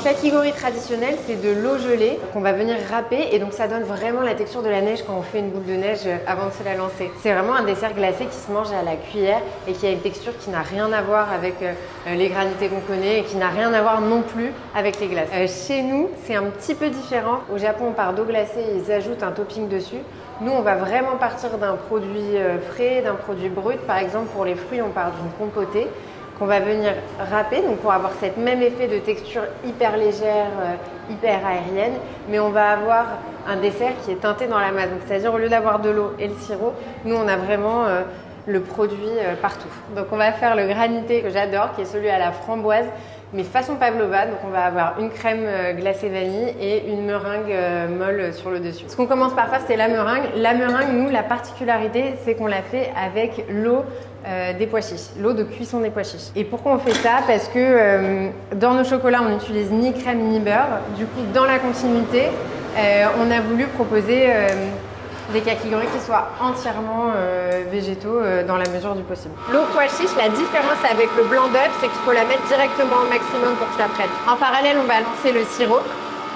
kakigori traditionnel, c'est de l'eau gelée qu'on va venir râper et donc ça donne vraiment la texture de la neige quand on fait une boule de neige avant de se la lancer. C'est vraiment un dessert glacé qui se mange à la cuillère et qui a une texture qui n'a rien à voir avec les granités qu'on connaît et qui n'a rien à voir non plus avec les glaces. Chez nous, c'est un petit peu différent. Au Japon, on part d'eau glacée et ils ajoutent un topping dessus. Nous, on va vraiment partir d'un produit frais, d'un produit brut. Par exemple, pour les fruits, on part d'une compotée qu'on va venir râper, donc pour avoir cet même effet de texture hyper légère, hyper aérienne, mais on va avoir un dessert qui est teinté dans la masse. Donc c'est-à-dire au lieu d'avoir de l'eau et le sirop, nous on a vraiment le produit partout. Donc on va faire le granité que j'adore, qui est celui à la framboise, mais façon pavlova. Donc on va avoir une crème glacée vanille et une meringue molle sur le dessus. Ce qu'on commence par faire, c'est la meringue. La meringue, nous, la particularité, c'est qu'on la fait avec l'eau des pois chiches, l'eau de cuisson des pois chiches. Et pourquoi on fait ça? Parce que dans nos chocolats, on n'utilise ni crème ni beurre. Du coup, dans la continuité, on a voulu proposer des kakigori qui soient entièrement végétaux dans la mesure du possible. L'eau pois chiche, la différence avec le blanc d'œuf, c'est qu'il faut la mettre directement au maximum pour que ça prenne. En parallèle, on va lancer le sirop.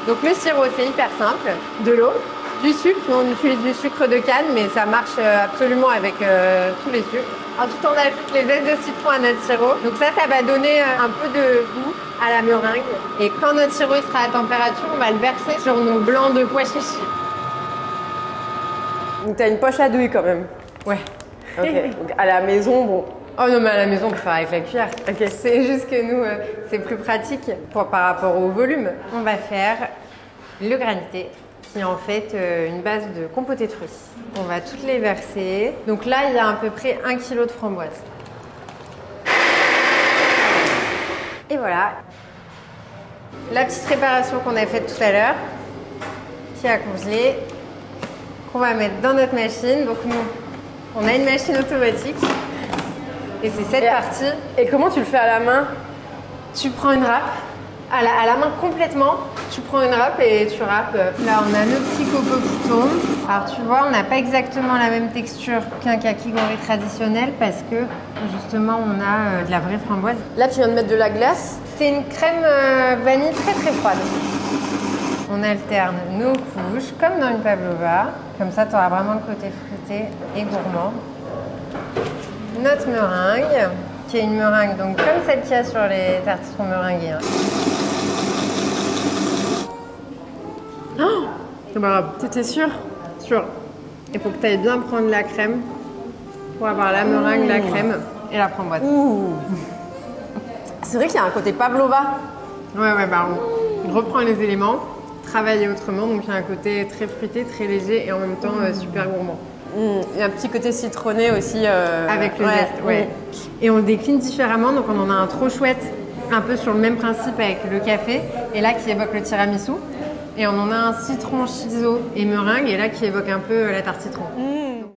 Donc le sirop, c'est hyper simple. De l'eau, du sucre. Nous, on utilise du sucre de canne, mais ça marche absolument avec tous les sucres. Ensuite, on ajoute les zestes de citron à notre sirop. Donc ça va donner un peu de goût à la meringue. Et quand notre sirop sera à température, on va le verser sur nos blancs de pois chiches. Donc t'as une poche à douille quand même. Ouais. Ok. Donc à la maison, bon. Oh non, mais à la maison, on peut faire avec la cuillère. Okay. C'est juste que nous, c'est plus pratique par rapport au volume. On va faire le granité, qui est en fait une base de compotée de fruits. On va toutes les verser. Donc là, il y a à peu près 1 kg de framboises. Et voilà. La petite préparation qu'on a faite tout à l'heure, qui a congelé, qu'on va mettre dans notre machine. Donc nous, on a une machine automatique. Et c'est cette partie. Et comment tu le fais à la main? Tu prends une râpe, à la main complètement. Tu prends une râpe et tu râpes. Là, on a nos petits copeaux qui tombent. Alors, tu vois, on n'a pas exactement la même texture qu'un kakigori traditionnel parce que, justement, on a de la vraie framboise. Là, tu viens de mettre de la glace. C'est une crème vanille très, très froide. On alterne nos couches, comme dans une pavlova. Comme ça, tu auras vraiment le côté fruité et gourmand. Notre meringue, qui est une meringue donc comme celle qu'il y a sur les tartes citron meringuées. Hein. Oh, c'est pas grave. T'étais sûre? Sûr. Il faut que tu ailles bien prendre la crème pour avoir la meringue, la crème et la framboise. C'est vrai qu'il y a un côté pavlova. Ouais, bah on reprend les éléments, travailler autrement. Donc il y a un côté très fruité, très léger et en même temps super gourmand. Il y a un petit côté citronné aussi. Avec le zeste, ouais. Et on le décline différemment, donc on en a un trop chouette, un peu sur le même principe avec le café, et là qui évoque le tiramisu. Et on en a un citron shiso et meringue, et là qui évoque un peu la tarte citron.